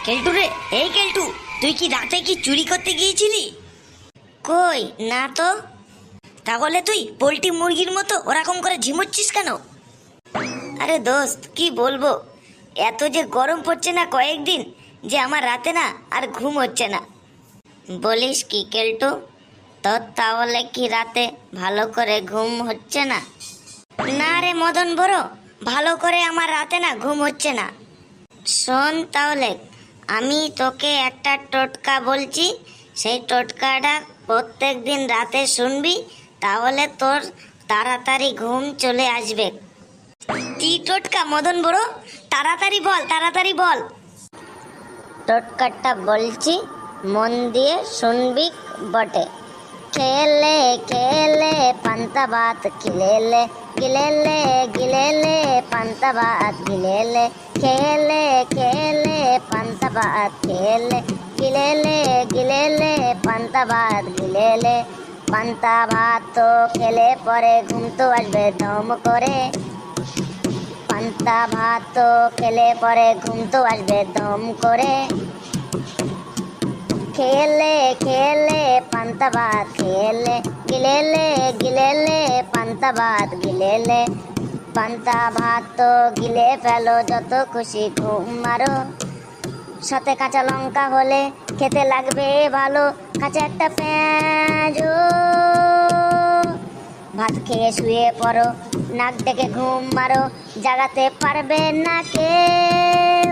কেলটু রে, এই কেলটু, তুই কি রাতে কি চুরি করতে গিয়েছিলি? কই না তো। তাহলে তুই পোল্ট্রি মুরগির মতো ওরকম করে ঝিমোচ্ছিস কেন? আরে দোস্ত, কি বলবো, এত যে গরম পড়ছে না কয়েকদিন, যে আমার রাতে না আর ঘুম হচ্ছে না। বলিস কি কেলটু, তোর তাহলে কি রাতে ভালো করে ঘুম হচ্ছে না? না রে মদন বড়, ভালো করে আমার রাতে না ঘুম হচ্ছে না। শোন তাহলে, আমি তোকে একটা টোটকা বলছি, সেই টোটকাটা প্রত্যেক দিন রাতে শুনবি, তাহলে তোর তাড়াতাড়ি ঘুম চলে আসবে। কি টোটকা মদন বড়? তাড়াতাড়ি বল, তাড়াতাড়ি বল। টোটকাটা বলছি, মন দিয়ে শুনবি বটে। খেলে খেলে পান্তা ভাত গিলেলে, গিলেলে গিলেলে পান্তা ভাত গিলেলে, খেলে খেলে পান্তা ভাত খেলে, গিলেলে গিলেলে পান্তা ভাত গিলেলে। পান্তা ভাত তো খেলে পরে ঘুম তো আসবে দম করে। পান্তা ভাত তো খেলে পরে ঘুম তো আসবে দম করে। খেলে খেলে পান্তা ভাত খেলে, গিলেলে গিলেলে পান্তা ভাত গিলেলে। পান্তা ভাত তো গিলে ফেলো, যত খুশি ঘুম মারো। সাথে কাঁচা লঙ্কা হলে খেতে লাগবে ভালো, কাঁচা একটা পেঁয়াজও। ভাত খেয়ে শুয়ে পড়ো, নাক ডেকে ঘুম মারো, জাগাতে পারবে না কেউ।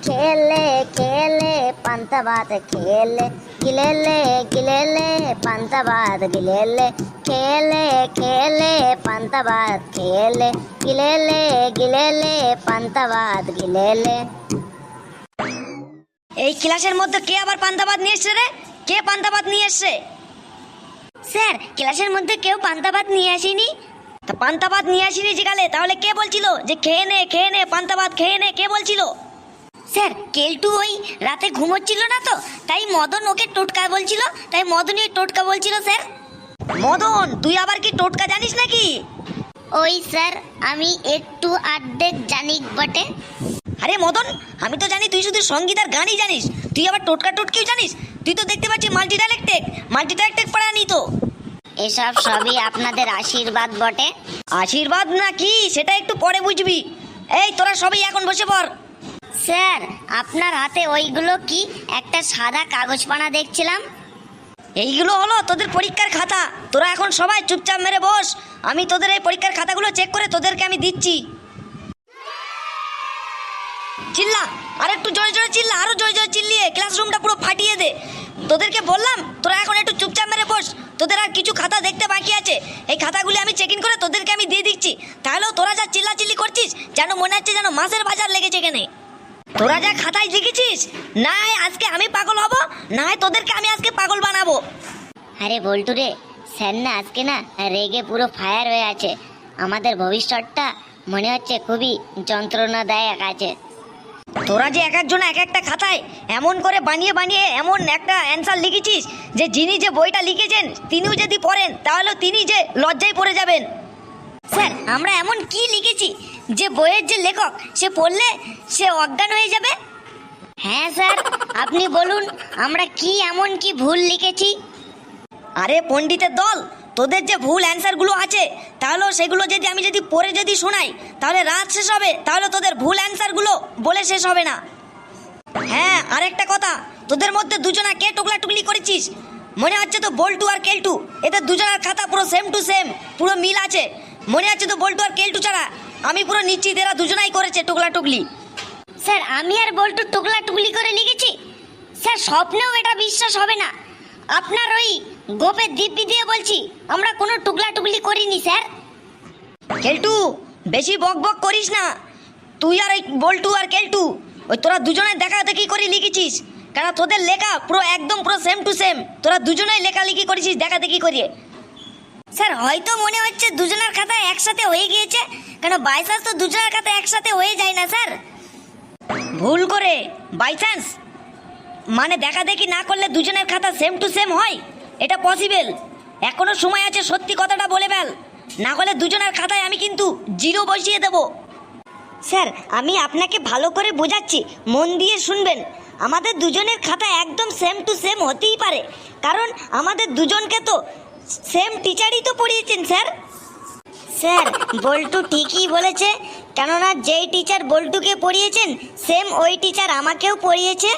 খেলে খেলে পান্তা ভাত খেলে, গিলেলে গিলেলে পান্তা ভাত গিলেলে, খেলে খেলে পান্তা ভাত খেলে, গিলেলে গিলেলে পান্তা ভাত গিলেলে। এই ক্লাসের মধ্যে কে আবার পান্তা ভাত নিয়ে এসছে রে? কে পান্তা ভাত নিয়ে এসছে? স্যার, ক্লাসের মধ্যে কেউ পান্তা ভাত নিয়ে আসেনি। তা পান্তা ভাত নিয়ে আসেনি যেখানে, তাহলে কে বলছিল যে খেয়ে নে পান্তা ভাত খেয়ে নে? কে বলছিল? স্যার, কেলটু ওই রাতে ঘুমোচ্ছিল না তো, তাই মদন ওকে টোটকা বলছিল, তাই মদনই টোটকা বলছিল স্যার। মদন, তুই আবার কি টোটকা জানিস নাকি? ওই স্যার, আমি একটু আর্ধেক জানি বটে। আরে মদন, আমি তো জানি তুই শুধু সঙ্গীত আর গানই জানিস, তুই আবার টোটকা টোটকিও জানিস? তুই তো দেখতে পাচ্ছি মাল্টি পড়া নি তো। এসব সবই আপনাদের আশীর্বাদ বটে। আশীর্বাদ না কি সেটা একটু পরে বুঝবি। এই তোরা সবাই এখন বসে পড়। স্যার, আপনার হাতে ওইগুলো কি? একটা সাদা কাগজ পানা দেখছিলাম। এইগুলো হলো তোদের পরীক্ষার খাতা। তোরা এখন সবাই চুপচাপ মেরে বস, আমি তোদের এই পরীক্ষার খাতাগুলো চেক করে তোদেরকে আমি দিচ্ছি। চিল্লা, আর একটু জোরে জোরে চিল্লা, আরো জোরে জোরে চিল্লিয়ে ক্লাসরুমটা পুরো ফাটিয়ে দে। তোদেরকে বললাম তোরা এখন একটু চুপচাপ মেরে বস। তোদের আর কিছু খাতা দেখতে বাকি আছে, এই খাতাগুলি আমি চেক ইন করে তোদেরকে আমি দিয়ে দিচ্ছি। তাহলেও তোরা যা চিল্লাচিল্লি করছিস, যেন মনে হচ্ছে যেন মাছের বাজার লেগেছে এখানে। তোরা যা খাতায় লিখেছিস, না হয় আজকে আমি পাগল হব, না হয় তোদেরকে আমি আজকে পাগল বানাবো। আরে বল্টু রে, স্যার না আজকে না রেগে পুরো ফায়ার হয়ে আছে। আমাদের ভবিষ্যৎটা মনে হচ্ছে খুবই যন্ত্রণাদায়ক আছে। তোরা যে এক একজন এক একটা খাতায় এমন করে বানিয়ে বানিয়ে এমন একটা অ্যান্সার লিখেছিস, যে যিনি যে বইটা লিখেছেন তিনিও যদি পড়েন তাহলে তিনি যে লজ্জায় পড়ে যাবেন। স্যার, আমরা এমন কি লিখেছি যে বইয়ের যে লেখক সে পড়লে সে অজ্ঞান হয়ে যাবে? হ্যাঁ স্যার, আপনি বলুন আমরা কি এমন কি ভুল লিখেছি? আরে পণ্ডিতের দল, তোদের যে ভুল অ্যান্সারগুলো আছে, তাহলে সেগুলো যদি আমি পড়ে শোনাই, তাহলে রাত শেষ হবে, তাহলে তোদের ভুল অ্যান্সারগুলো বলে শেষ হবে না। হ্যাঁ, আরেকটা কথা, তোদের মধ্যে দুজনা কে টুকলা টুকলি করেছিস? মনে হচ্ছে তো বল্টু আর কেলটু, এদের দুজনের খাতা পুরো সেম টু সেম, পুরো মিল আছে। মনে হচ্ছে তো বল্টু আর কেলটু ছাড়া আমি পুরো নিশ্চিত এরা দুজনাই করেছে টুকলা টুকলি। স্যার, আমি আর বল্টু টুকলা টুকলি করে লিখেছি? স্যার, স্বপ্নেও এটা বিশ্বাস হবে না। আপনার ওই গোপের দিব্যি দিয়ে বলছি, আমরা কোনো টুকলা টুকলি করিনি স্যার। কেলটু, বেশি বক বক করিস না। তুই আর ওই বল্টু আর কেলটু, ওই তোরা দুজনে দেখা দেখি করে লিখেছিস, কারণ তোদের লেখা পুরো একদম পুরো সেম টু সেম। তোরা দুজনেই লেখালেখি করেছিস দেখা দেখি করিয়ে। স্যার, হয়তো মনে হচ্ছে দুজনের খাতা একসাথে হয়ে গিয়েছে, কেন বাই চান্স তো দুজনের খাতা একসাথে হয়ে যায় না স্যার। ভুল করে বাই চান্স মানে দেখা দেখি না করলে দুজনের খাতা সেম টু সেম হয়? এটা পসিবল? এখনো সময় আছে, সত্যি কথাটা বলে ফেল, না হলে দুজনের খাতায় আমি কিন্তু 0 বসিয়ে দেব। স্যার, আমি আপনাকে ভালো করে বোঝাচ্ছি, মন দিয়ে শুনবেন। আমাদের দুজনের খাতা একদম সেম টু সেম হতেই পারে, কারণ আমাদের দুজনকে তো সেম টিচারই তো পড়িয়েছেন স্যার। স্যার বল্টু ঠিকই বলেছে, কেননা যেই টিচার বল্টুকে পড়িয়েছেন সেম ওই টিচার আমাকেও পড়িয়েছে।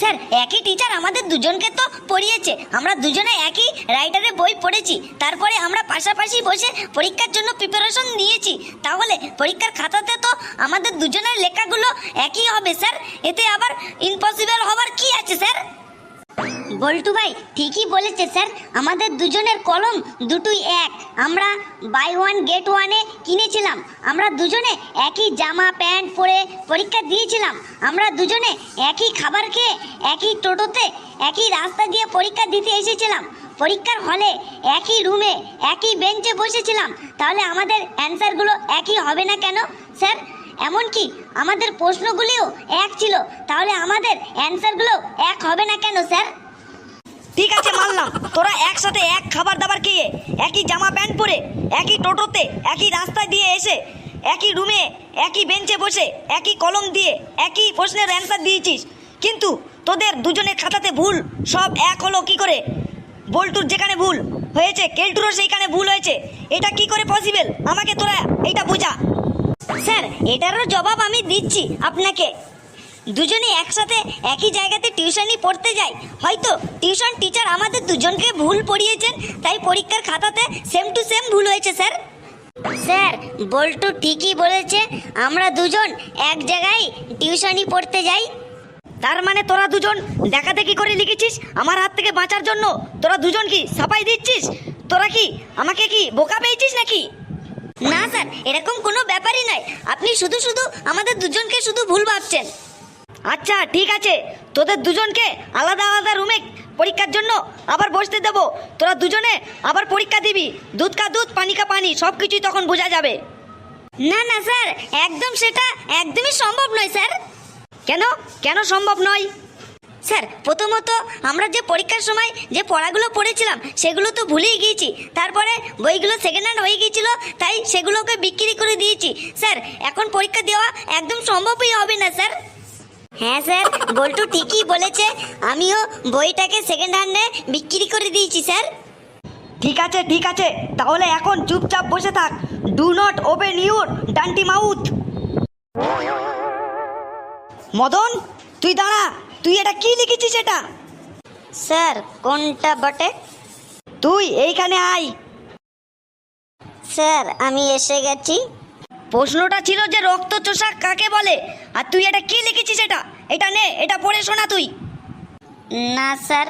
স্যার একই টিচার আমাদের দুজনকে তো পড়িয়েছে, আমরা দুজনে একই রাইটারে বই পড়েছি, তারপরে আমরা পাশাপাশি বসে পরীক্ষার জন্য প্রিপারেশন নিয়েছি, তাহলে পরীক্ষার খাতাতে তো আমাদের দুজনের লেখাগুলো একই হবে স্যার, এতে আবার ইম্পসিবল হওয়ার কি আছে স্যার? বল্টু ভাই ঠিকই বলেছে স্যার, আমাদের দুজনের কলম দুটোই এক, আমরা বাই ওয়ান গেট ওয়ানে কিনেছিলাম, আমরা দুজনে একই জামা প্যান্ট পরে পরীক্ষা দিয়েছিলাম, আমরা দুজনে একই খাবার খেয়ে একই টোটোতে একই রাস্তা দিয়ে পরীক্ষা দিতে এসেছিলাম, পরীক্ষার হলে একই রুমে একই বেঞ্চে বসেছিলাম, তাহলে আমাদের অ্যান্সারগুলো একই হবে না কেন স্যার? এমনকি আমাদের প্রশ্নগুলিও এক ছিল, তাহলে আমাদের অ্যান্সারগুলো এক হবে না কেন স্যার? ঠিক আছে মানলাম, তোরা একসাথে এক খাবার দাবার খেয়ে একই জামা প্যান্ট পরে একই টোটোতে একই রাস্তায় দিয়ে এসে একই রুমে একই বেঞ্চে বসে একই কলম দিয়ে একই প্রশ্নের অ্যান্সার দিয়েছিস, কিন্তু তোদের দুজনের খাতাতে ভুল সব এক হলো কি করে? বল্টুর যেখানে ভুল হয়েছে কেলটুরও সেইখানে ভুল হয়েছে, এটা কি করে পসিবল? আমাকে তোরা এইটা বোঝা। স্যার এটারও জবাব আমি দিচ্ছি আপনাকে, দুজনে একসাথে একই জায়গাতে টিউশনি পড়তে যাই, হয়তো টিউশন টিচার আমাদের দুজনকে ভুল পড়িয়েছেন, তাই পরীক্ষার খাতাতে সেম টু সেম ভুল হয়েছে স্যার। স্যার বল্টু ঠিকই বলেছে, আমরা দুজন এক জায়গায় টিউশনি পড়তে যাই। তার মানে তোরা দুজন দেখাদেখি করে লিখেছিস আমার হাত থেকে বাঁচার জন্য? তোরা দুজন কি সাফাই দিচ্ছিস? তোরা কি আমাকে কি বোকা পেয়েছিস নাকি? না স্যার এরকম কোনো ব্যাপারই নয়, আপনি শুধু শুধু আমাদের দুজনকে শুধু ভুল ভাবছেন। আচ্ছা ঠিক আছে, তোদের দুজনকে আলাদা আলাদা রুমে পরীক্ষার জন্য আবার বসতে দেবো, তোরা দুজনে আবার পরীক্ষা দিবি, দুধ কা দুধ পানি কা পানি, সব কিছুই তখন বোঝা যাবে। না না স্যার একদম, সেটা একদমই সম্ভব নয় স্যার। কেন কেন সম্ভব নয়? স্যার প্রথমত আমরা যে পরীক্ষার সময় যে পড়াগুলো পড়েছিলাম সেগুলো তো ভুলেই গিয়েছি, তারপরে বইগুলো সেকেন্ড হ্যান্ড হয়ে গিয়েছিল, তাই সেগুলোকে বিক্রি করে দিয়েছি। স্যার এখন পরীক্ষা দেওয়া একদম সম্ভবই হবে না স্যার। হ্যাঁ স্যার বল্টু ঠিকই বলেছে, আমিও বইটাকে সেকেন্ড হ্যান্ডে বিক্রি করে দিয়েছি স্যার। ঠিক আছে, তাহলে এখন চুপচাপ বসে থাক, do not open your ডান্টি mouth. Madan তুই দাঁড়া, তুই এটা কি লিখেছিস এটা? স্যার কোনটা বটে? তুই এইখানে আয়। স্যার আমি এসে গেছি। প্রশ্নটা ছিল যে রক্তচোষা কাকে বলে, আর তুই এটা কি লিখেছিস এটা? এটা নে, এটা পড়ে শোনা তুই। না স্যার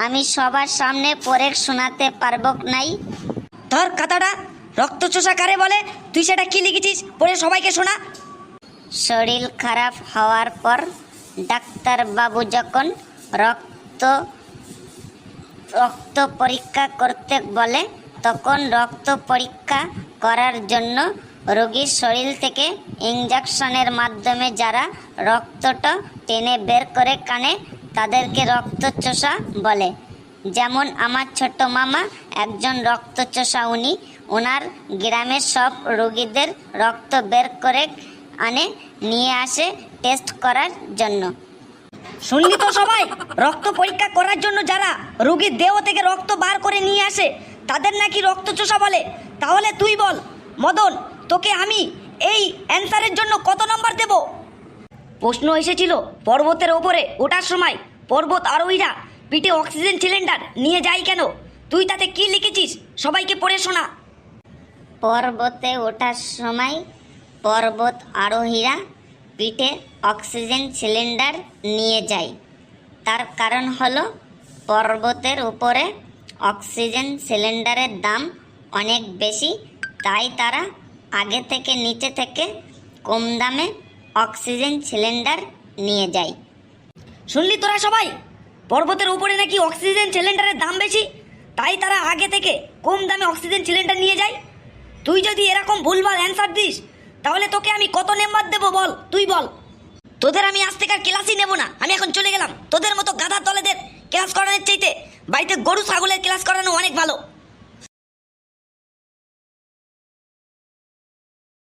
আমি সবার সামনে পড়ে শোনাতে পারবো নাই। ধর খাতাটা, রক্তচোষা কারে বলে, তুই সেটা কি লিখেছিস পড়ে সবাইকে শোনা। শরীর খারাপ হওয়ার পর ডাক্তার বাবু যখন রক্ত পরীক্ষা করতে বলে, তখন রক্ত পরীক্ষা করার জন্য রোগীর শরীর থেকে ইঞ্জেকশনের মাধ্যমে যারা রক্তটা টেনে বের করে কানে, তাদেরকে রক্তচোষা বলে। যেমন আমার ছোট মামা একজন রক্তচোষা, ওনার গ্রামের সব রোগীদের রক্ত বের করে আনে, নিয়ে আসে টেস্ট করার জন্য। শুনলি তো সবাই, রক্ত পরীক্ষা করার জন্য যারা রোগীর দেহ থেকে রক্ত বার করে নিয়ে আসে তাদের নাকি রক্তচোষা বলে। তাহলে তুই বল মদন, তোকে আমি এই অ্যান্সারের জন্য কত নম্বর দেব? প্রশ্ন এসেছিল পর্বতের ওপরে ওঠার সময় পর্বত আরোহীরা পিঠে অক্সিজেন সিলিন্ডার নিয়ে যায় কেন? তুই তাতে কি লিখেছিস সবাইকে পড়ে শোনা। পর্বতে ওঠার সময় পর্বত আরোহীরা পিঠে অক্সিজেন সিলিন্ডার নিয়ে যায়, তার কারণ হলো পর্বতের উপরে অক্সিজেন সিলিন্ডারের দাম অনেক বেশি, তাই তারা আগে থেকে নিচে থেকে কম দামে অক্সিজেন সিলিন্ডার নিয়ে যায়। শুনলি তোরা সবাই, পর্বতের উপরে নাকি অক্সিজেন সিলিন্ডারের দাম বেশি, তাই তারা আগে থেকে কম দামে অক্সিজেন সিলিন্ডার নিয়ে যায়। তুই যদি এরকম ভুলভাল অ্যান্সার দিস তাহলে তোকে আমি কত নাম্বার দেবো বল, তুই বল। তোদের আমি আজ থেকে আর ক্লাসই নেবো না, আমি এখন চলে গেলাম। তোদের মতো গাধা তলেদের ক্লাস করানোর চাইতে বাড়িতে গরু ছাগলের ক্লাস করানো অনেক ভালো।